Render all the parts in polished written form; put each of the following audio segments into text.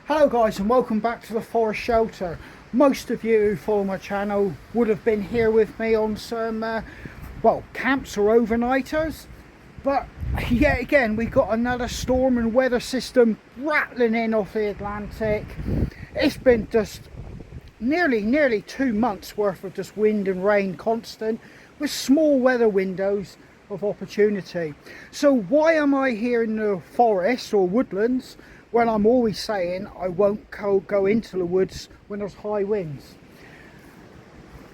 Hello guys, and welcome back to the forest shelter. Most of you who follow my channel would have been here with me on some camps or overnighters, but yet again we got another storm and weather system rattling in off the Atlantic. It's been just nearly 2 months worth of just wind and rain constant, with small weather windows of opportunity. So why am I here in the forest or woodlands when I'm always saying I won't go into the woods when there's high winds?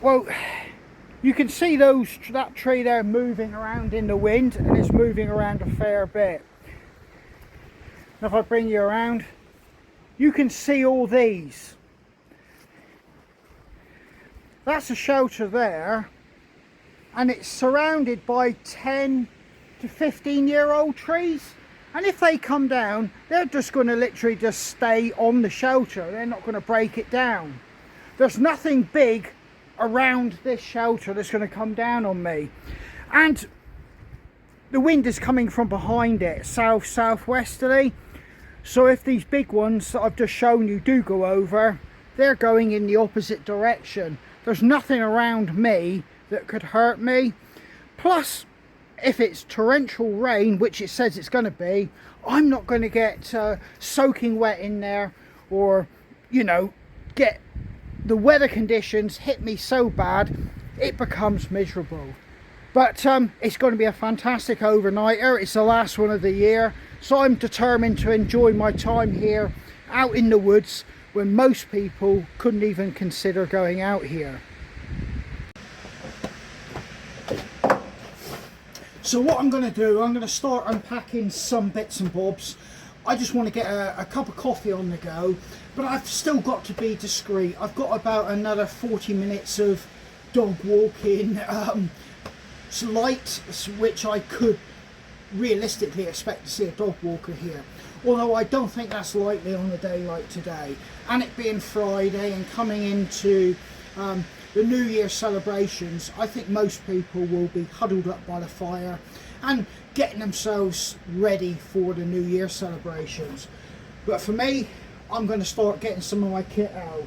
Well, you can see that tree there moving around in the wind, and it's moving around a fair bit. Now if I bring you around, you can see all these. That's a shelter there, and it's surrounded by 10 to 15-year-old trees. And if they come down, they're just going to literally just stay on the shelter. They're not going to break it down. There's nothing big around this shelter that's going to come down on me. And the wind is coming from behind it, southwesterly. So if these big ones that I've just shown you do go over, they're going in the opposite direction. There's nothing around me that could hurt me. Plus, if it's torrential rain, which it says it's going to be, I'm not going to get soaking wet in there, or get the weather conditions hit me so bad it becomes miserable. But it's going to be a fantastic overnighter. It's the last one of the year, so I'm determined to enjoy my time here out in the woods when most people couldn't even consider going out here. So what I'm going to do, I'm going to start unpacking some bits and bobs. I just want to get a cup of coffee on the go, but I've still got to be discreet. I've got about another 40 minutes of dog walking, light, which I could realistically expect to see a dog walker here. Although I don't think that's likely on a day like today. And it being Friday and coming into the New Year celebrations, I think most people will be huddled up by the fire and getting themselves ready for the New Year celebrations. But for me, I'm going to start getting some of my kit out.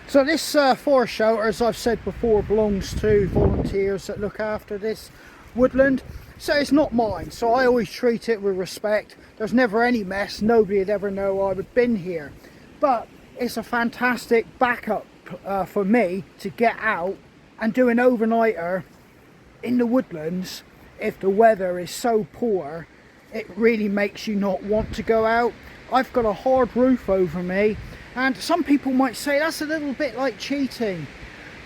So this forest shelter, as I've said before, belongs to volunteers that look after this woodland. So it's not mine, so I always treat it with respect. There's never any mess, nobody would ever know I would been here. But it's a fantastic backup for me to get out and do an overnighter in the woodlands. If the weather is so poor, it really makes you not want to go out. I've got a hard roof over me, and some people might say that's a little bit like cheating,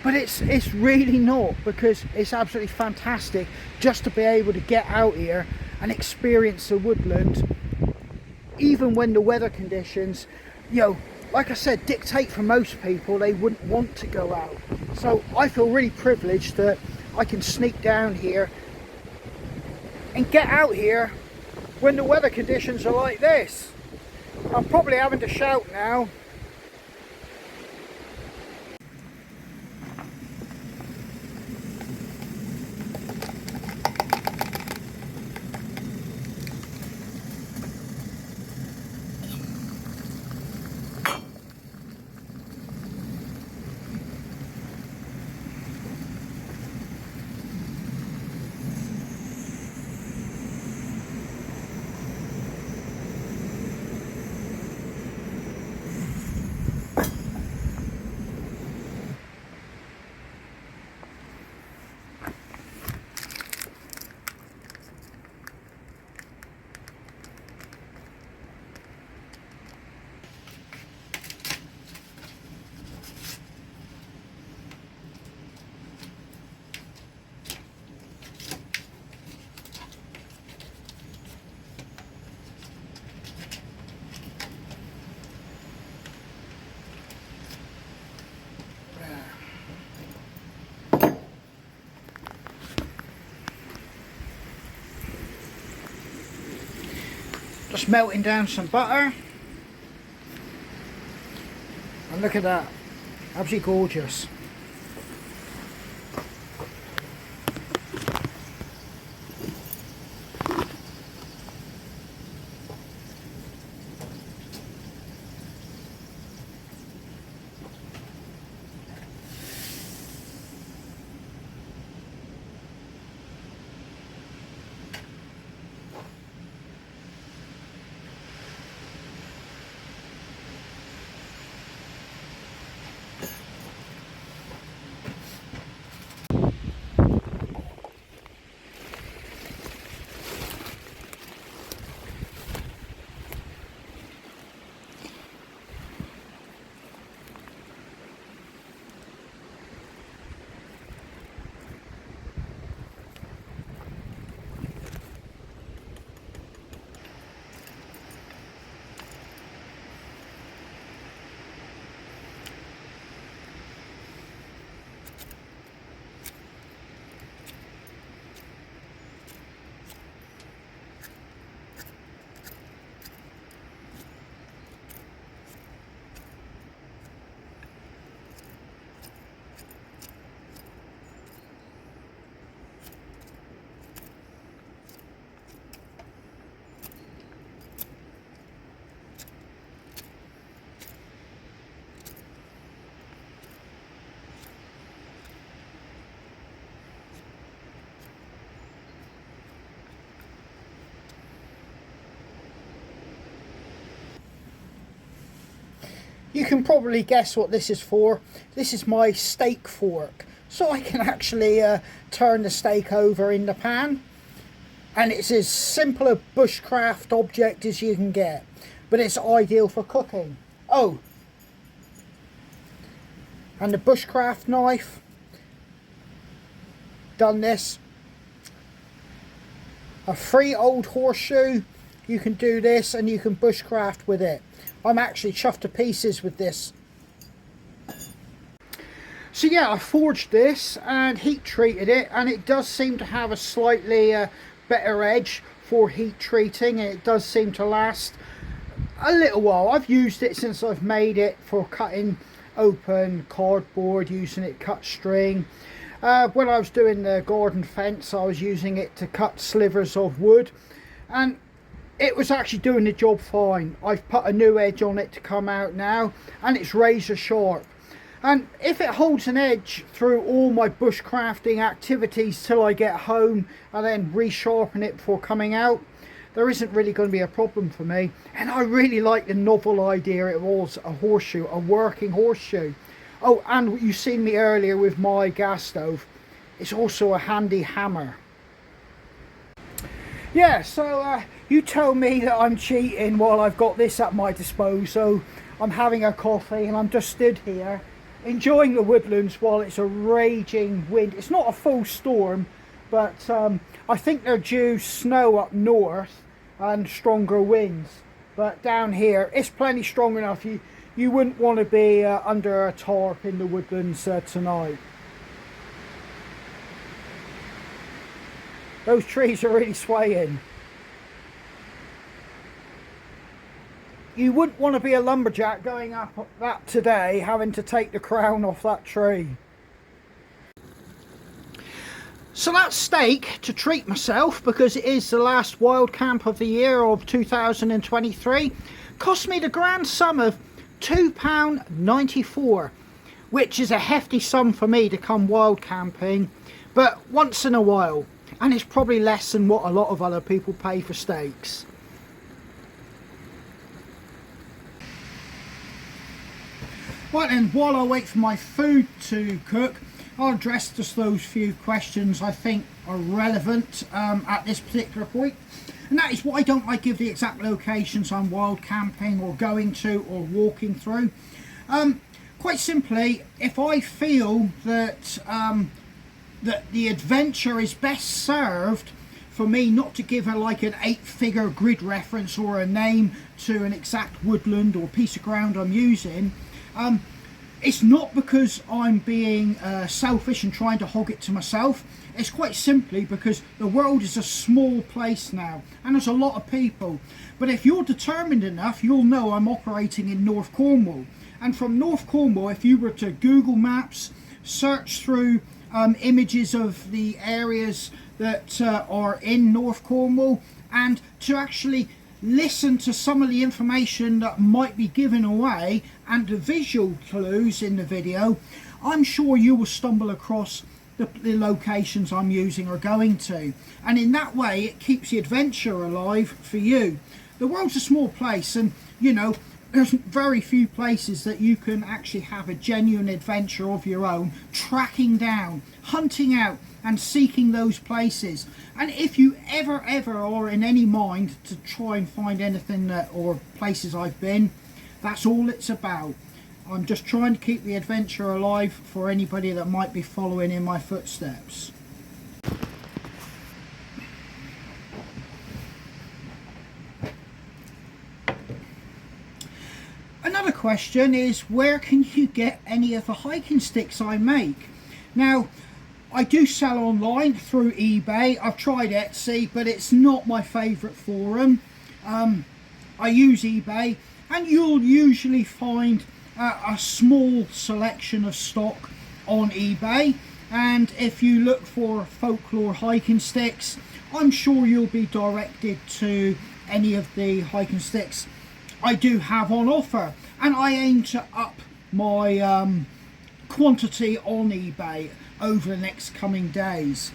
but it's really not, because it's absolutely fantastic just to be able to get out here and experience the woodland, even when the weather conditions, like I said, dictate for most people they wouldn't want to go out. So I feel really privileged that I can sneak down here and get out here when the weather conditions are like this. I'm probably having to shout now. Just melting down some butter. And look at that, absolutely gorgeous. You can probably guess what this is for. This is my steak fork. So I can actually turn the steak over in the pan. And it's as simple a bushcraft object as you can get. But it's ideal for cooking. Oh, and the bushcraft knife. Done this. A free old horseshoe. You can do this and you can bushcraft with it. I'm actually chuffed to pieces with this. So yeah, I forged this and heat treated it, and it does seem to have a slightly better edge for heat treating, and it does seem to last a little while. I've used it since I've made it for cutting open cardboard, using it cut string. When I was doing the garden fence, I was using it to cut slivers of wood, and it was actually doing the job fine. I've put a new edge on it to come out now, and it's razor sharp. And if it holds an edge through all my bushcrafting activities till I get home and then resharpen it before coming out, there isn't really going to be a problem for me. And I really like the novel idea it was a horseshoe, a working horseshoe. Oh, and you've seen me earlier with my gas stove. It's also a handy hammer. Yeah, so you tell me that I'm cheating while I've got this at my disposal. I'm having a coffee and I'm just stood here enjoying the woodlands while it's a raging wind. It's not a full storm, but I think they're due snow up north and stronger winds. But down here, it's plenty strong enough. You wouldn't want to be under a tarp in the woodlands tonight. Those trees are really swaying. You wouldn't want to be a lumberjack going up that today, having to take the crown off that tree. So that steak, to treat myself, because it is the last wild camp of the year of 2023, cost me the grand sum of £2.94, which is a hefty sum for me to come wild camping, but once in a while. And it's probably less than what a lot of other people pay for steaks. Right then, while I wait for my food to cook, I'll address just those few questions I think are relevant at this particular point. And that is, why don't I give the exact locations I'm wild camping or going to or walking through? Quite simply, if I feel that that the adventure is best served for me not to give her like an 8-figure grid reference or a name to an exact woodland or piece of ground I'm using, It's not because I'm being selfish and trying to hog it to myself. It's quite simply because the world is a small place now and there's a lot of people. But if you're determined enough, you'll know I'm operating in North Cornwall. And from North Cornwall, if you were to Google Maps, search through images of the areas that are in North Cornwall, and to actually listen to some of the information that might be given away and the visual clues in the video, I'm sure you will stumble across the locations I'm using or going to, and in that way it keeps the adventure alive for you. The world's a small place, and you know, there's very few places that you can actually have a genuine adventure of your own, tracking down, hunting out and seeking those places. And if you ever are in any mind to try and find anything that, or places I've been, that's all it's about. I'm just trying to keep the adventure alive for anybody that might be following in my footsteps. Another question is, where can you get any of the hiking sticks I make? Now, I do sell online through eBay. I've tried Etsy, but it's not my favourite forum. I use eBay, and you'll usually find a small selection of stock on eBay, and if you look for Folklore hiking sticks, I'm sure you'll be directed to any of the hiking sticks I do have on offer. And I aim to up my quantity on eBay over the next coming days.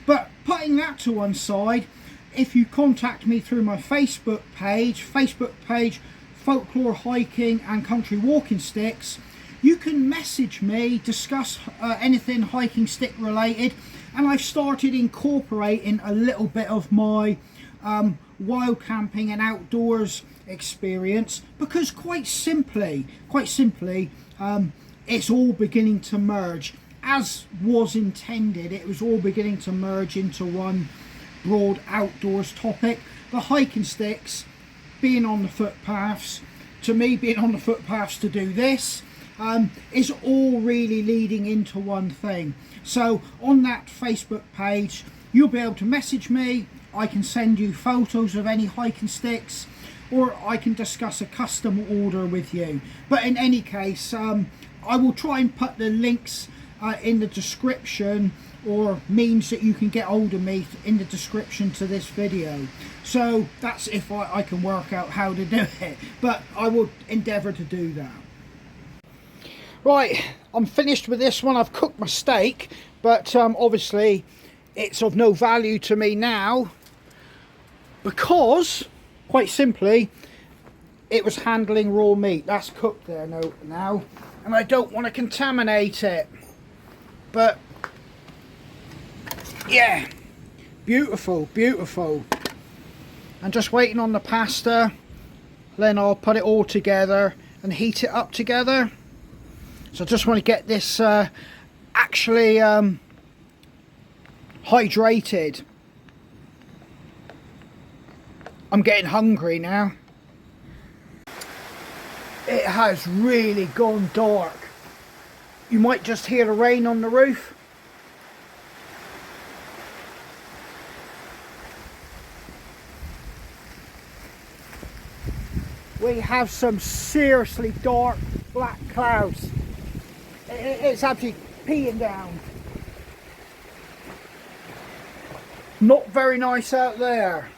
But putting that to one side, if you contact me through my Facebook page Folklore Hiking and Country Walking Sticks, you can message me, discuss anything hiking stick related, and I've started incorporating a little bit of my wild camping and outdoors experience, because quite simply it's all beginning to merge as was intended. It was all beginning to merge into one broad outdoors topic. The hiking sticks being on the footpaths, to me being on the footpaths to do this, is all really leading into one thing. So on that Facebook page you'll be able to message me. I can send you photos of any hiking sticks, or I can discuss a custom order with you. But in any case, I will try and put the links in the description, or means that you can get hold of me in the description to this video. So that's if I can work out how to do it, but I will endeavour to do that. Right, I'm finished with this one. I've cooked my steak, but obviously it's of no value to me now, because quite simply it was handling raw meat. That's cooked there now, and I don't want to contaminate it. But yeah, beautiful. I'm just waiting on the pasta, then I'll put it all together and heat it up together. So I just want to get this actually hydrated. I'm getting hungry now. It has really gone dark. You might just hear the rain on the roof. We have some seriously dark black clouds. It's actually peeing down. Not very nice out there.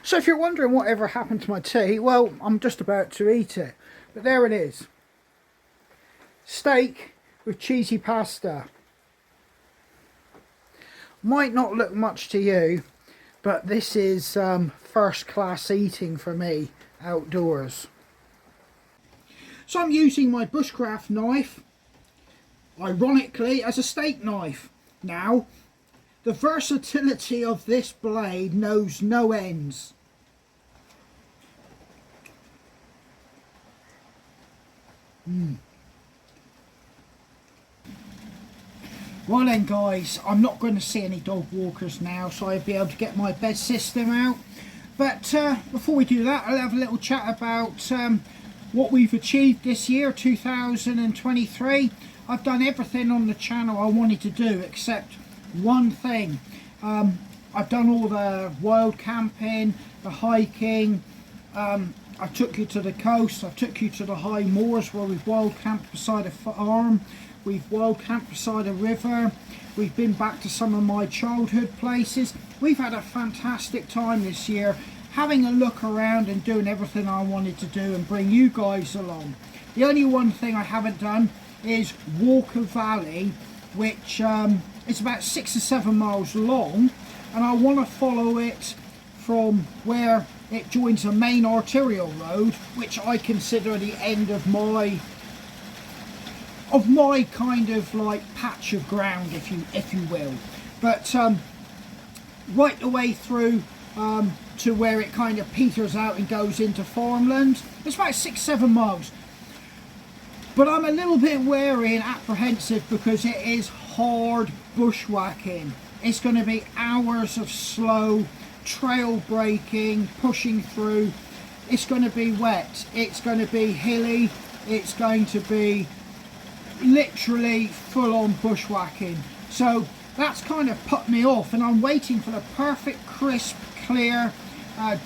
So if you're wondering whatever happened to my tea, well, I'm just about to eat it. But there it is. Steak with cheesy pasta. Might not look much to you, but this is first class eating for me outdoors. So I'm using my bushcraft knife, ironically, as a steak knife. Now, the versatility of this blade knows no ends. Well then guys, I'm not going to see any dog walkers now, so I'll be able to get my bed system out. But before we do that, I'll have a little chat about what we've achieved this year, 2023. I've done everything on the channel I wanted to do except one thing. I've done all the wild camping, the hiking, I took you to the coast, I took you to the high moors where we've wild camped beside a farm, we've wild camped beside a river, we've been back to some of my childhood places. We've had a fantastic time this year, having a look around and doing everything I wanted to do and bring you guys along. The only one thing I haven't done is walk a valley, which is about 6 or 7 miles long, and I want to follow it from where it joins a main arterial road, which I consider the end of my kind of like patch of ground, if you will. But right the way through to where it kind of peters out and goes into farmland. It's about 6-7 miles. But I'm a little bit wary and apprehensive because it is hard bushwhacking. It's going to be hours of slow trail breaking, pushing through. It's going to be wet, it's going to be hilly, it's going to be literally full-on bushwhacking. So that's kind of put me off, and I'm waiting for the perfect crisp clear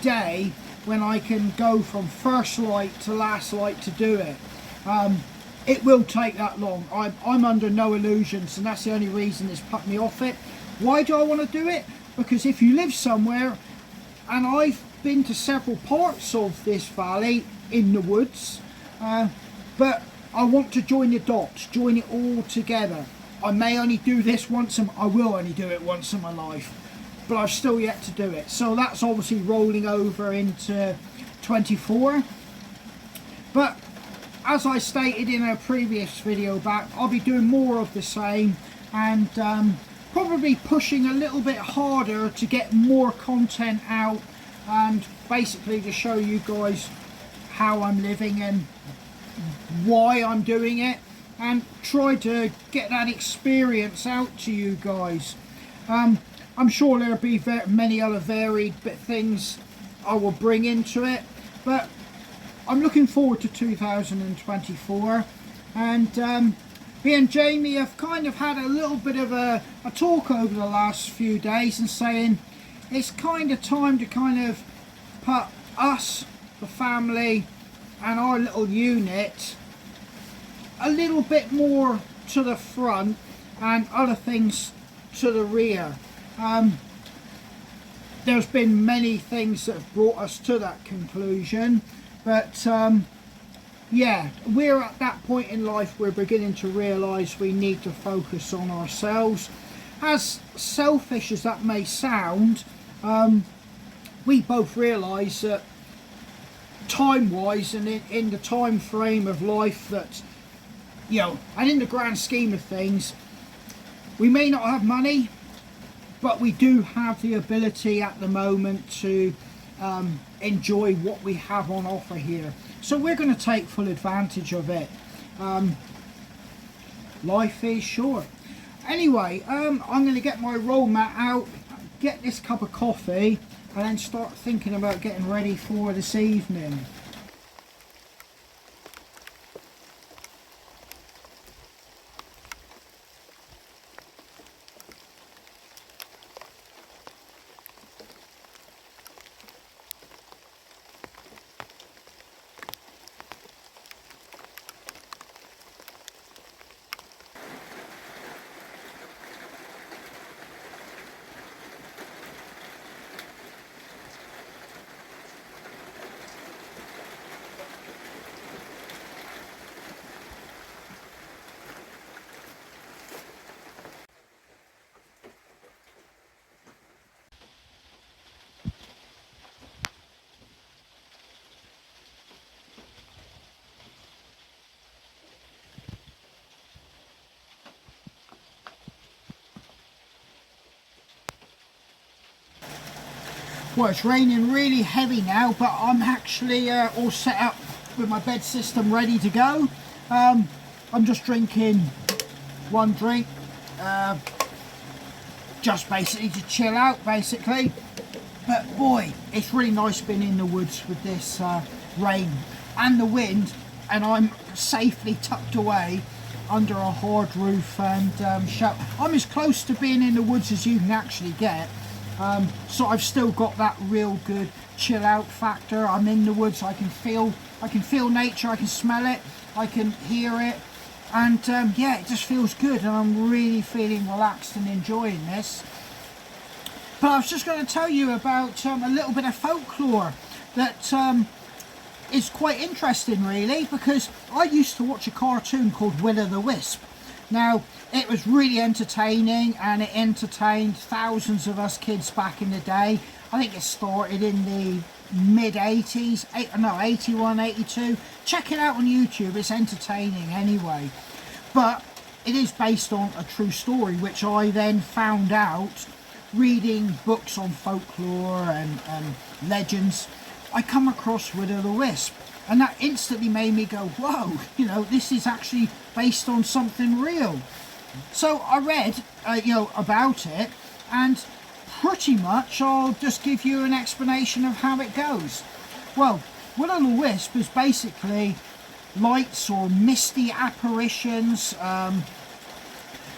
day when I can go from first light to last light to do it. It will take that long. I'm under no illusions, and that's the only reason it's put me off it. Why do I want to do it? Because if you live somewhere, and I've been to several parts of this valley in the woods, but I want to join the dots, join it all together. I may only do this once, I will only do it once in my life, but I've still yet to do it. So that's obviously rolling over into 24. But as I stated in a previous video back, I'll be doing more of the same, and probably pushing a little bit harder to get more content out, and basically to show you guys how I'm living and why I'm doing it, and try to get that experience out to you guys. I'm sure there'll be many other varied things I will bring into it, but I'm looking forward to 2024, and me and Jamie have kind of had a little bit of a talk over the last few days, and saying it's kind of time to kind of put us, the family, and our little unit a little bit more to the front and other things to the rear. There's been many things that have brought us to that conclusion, but yeah, we're at that point in life we're beginning to realise we need to focus on ourselves. As selfish as that may sound, we both realise that time-wise and in the time frame of life that, you know, and in the grand scheme of things, we may not have money, but we do have the ability at the moment to enjoy what we have on offer here. So we're going to take full advantage of it. Life is short. Anyway, I'm going to get my roll mat out, get this cup of coffee, and then start thinking about getting ready for this evening. Well, it's raining really heavy now, but I'm actually all set up with my bed system ready to go. I'm just drinking one drink, just basically to chill out basically. But boy, it's really nice being in the woods with this rain and the wind, and I'm safely tucked away under a hard roof and shelter. I'm as close to being in the woods as you can actually get. So I've still got that real good chill out factor. I'm in the woods, I can feel nature, I can smell it, I can hear it, and yeah, it just feels good, and I'm really feeling relaxed and enjoying this. But I was just going to tell you about a little bit of folklore that is quite interesting really, because I used to watch a cartoon called Will o' the Wisp. Now, it was really entertaining, and it entertained thousands of us kids back in the day. I think it started in the mid-80s, 81, 82. Check it out on YouTube, it's entertaining anyway. But it is based on a true story, which I then found out reading books on folklore and legends. I come across Will o' the Wisp, and that instantly made me go, whoa, you know, this is actually based on something real. So I read about it, and pretty much I'll just give you an explanation of how it goes. Well, Will o' the Wisp is basically lights or misty apparitions that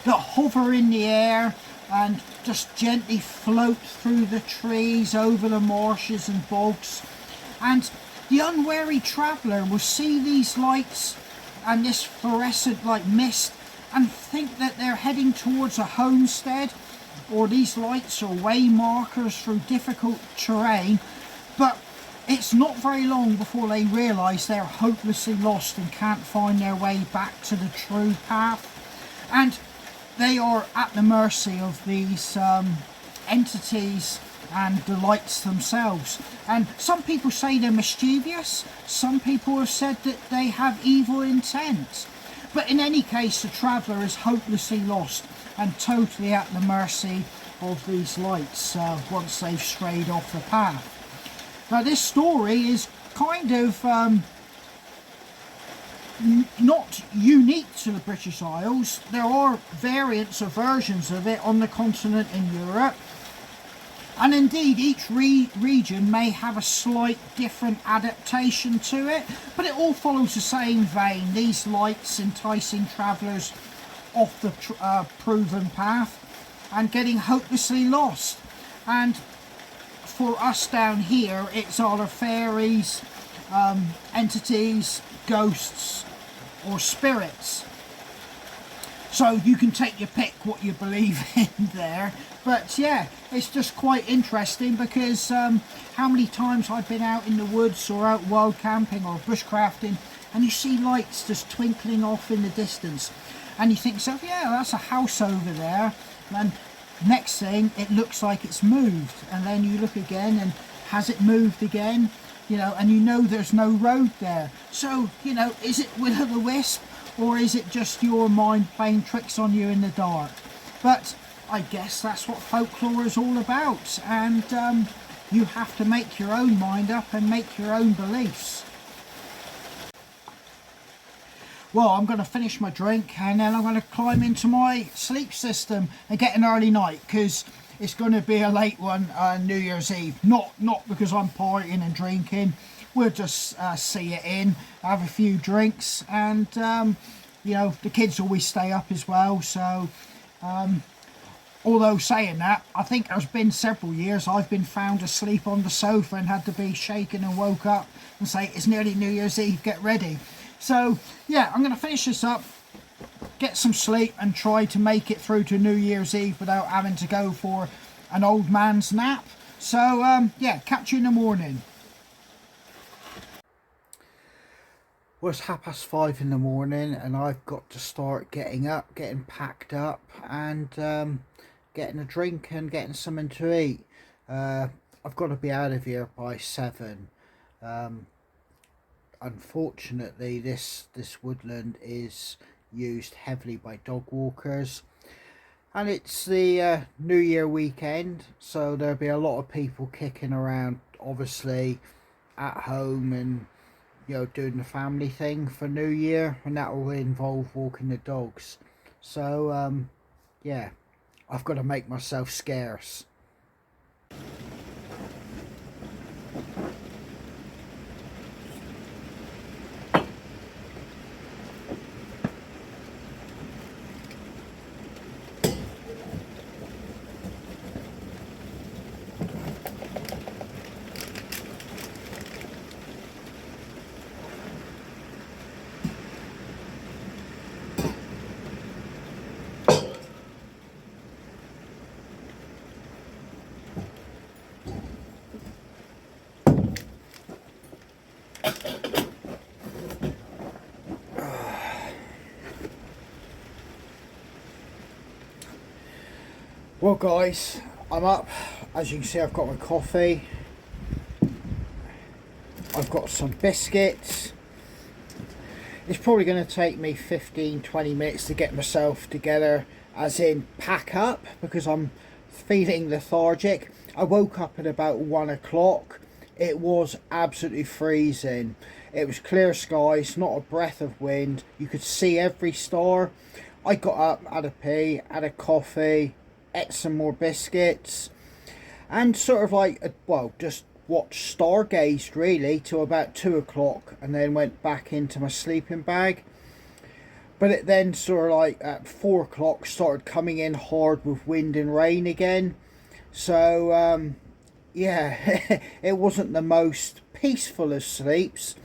hover in the air and just gently float through the trees, over the marshes and bogs. And the unwary traveller will see these lights and this fluorescent like mist and think that they're heading towards a homestead, or these lights are way markers through difficult terrain. But it's not very long before they realise they're hopelessly lost and can't find their way back to the true path. And they are at the mercy of these entities and the lights themselves. And some people say they're mischievous, some people have said that they have evil intent. But in any case, the traveller is hopelessly lost and totally at the mercy of these lights once they've strayed off the path. Now, this story is kind of not unique to the British Isles. There are variants or versions of it on the continent in Europe, and indeed each region may have a slight different adaptation to it, but it all follows the same vein, these lights enticing travellers off the proven path and getting hopelessly lost. And for us down here, it's either fairies, entities, ghosts or spirits. So you can take your pick what you believe in there. But yeah, it's just quite interesting, because how many times I've been out in the woods or out wild camping or bushcrafting, and you see lights just twinkling off in the distance, and you think to yourself, yeah, that's a house over there, and next thing it looks like it's moved, and then you look again and has it moved again, you know, and you know there's no road there. So, you know, is it Will o' the Wisp, or is it just your mind playing tricks on you in the dark? But I guess that's what folklore is all about, and you have to make your own mind up and make your own beliefs. Well, I'm going to finish my drink, and then I'm going to climb into my sleep system and get an early night, because it's going to be a late one on New Year's Eve. Not because I'm partying and drinking. We'll just see it in, have a few drinks, and you know, the kids always stay up as well. So although saying that, I think there's been several years I've been found asleep on the sofa and had to be shaken and woke up and say, it's nearly New Year's Eve, get ready. So yeah, I'm going to finish this up, get some sleep, and try to make it through to New Year's Eve without having to go for an old man's nap. So yeah, catch you in the morning. Well, it's 5:30 in the morning, and I've got to start getting up, getting packed up, and getting a drink and getting something to eat. I've got to be out of here by 7. Unfortunately, this woodland is used heavily by dog walkers, and it's the New Year weekend, so there'll be a lot of people kicking around, obviously at home, and doing the family thing for New Year, and that will involve walking the dogs. So yeah, I've got to make myself scarce. Well guys, I'm up. As you can see, I've got my coffee, I've got some biscuits. It's probably going to take me 15-20 minutes to get myself together, as in pack up, because I'm feeling lethargic. I woke up at about 1 o'clock. It was absolutely freezing. It was clear skies, not a breath of wind. You could see every star. I got up, had a pee, had a coffee, ate some more biscuits, and sort of like, well, just watched stargazed really till about 2 o'clock, and then went back into my sleeping bag. But it then sort of like at 4 o'clock started coming in hard with wind and rain again. So yeah, it wasn't the most peaceful of sleeps,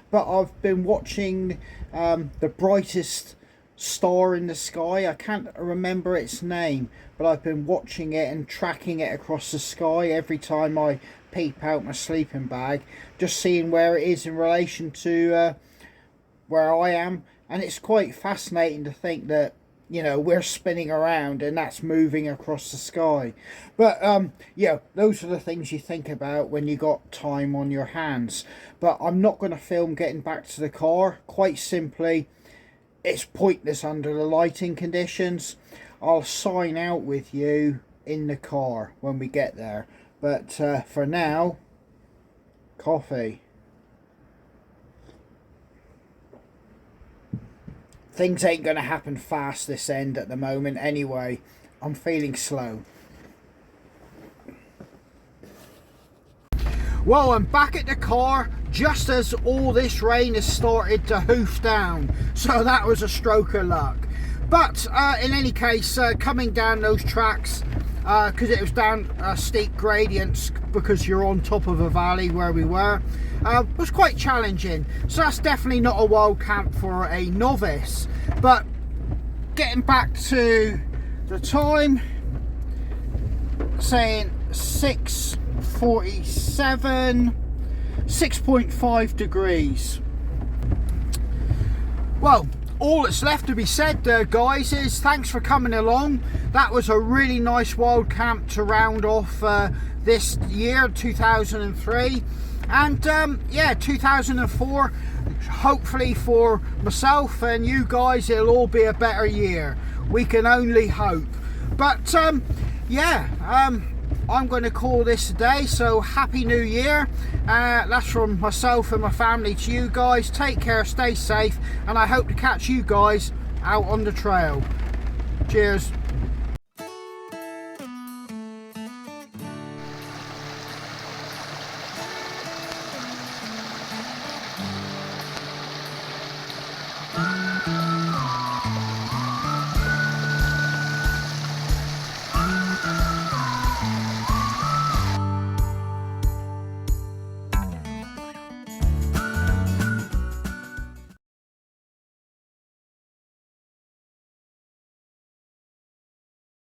but I've been watching the brightest star in the sky. I can't remember its name, but I've been watching it and tracking it across the sky every time I peep out my sleeping bag, just seeing where it is in relation to where I am. And it's quite fascinating to think that, we're spinning around and that's moving across the sky. But yeah, those are the things you think about when you got time on your hands. But I'm not going to film getting back to the car. Quite simply, it's pointless under the lighting conditions. I'll sign out with you in the car when we get there. But for now, coffee. Things ain't going to happen fast this end at the moment anyway. I'm feeling slow. Well, I'm back at the car just as all this rain has started to hoof down. So that was a stroke of luck. But in any case, coming down those tracks, because it was down steep gradients, because you're on top of a valley where we were, was quite challenging. So that's definitely not a wild camp for a novice. But getting back to the time, saying 6:47, 6.5 degrees. Well, all that's left to be said there, guys, is thanks for coming along. That was a really nice wild camp to round off this year, 2003. And yeah, 2004, hopefully for myself and you guys, it'll all be a better year. We can only hope. But yeah, I'm going to call this a day. So happy new year. That's from myself and my family to you guys. Take care, stay safe, and I hope to catch you guys out on the trail. Cheers.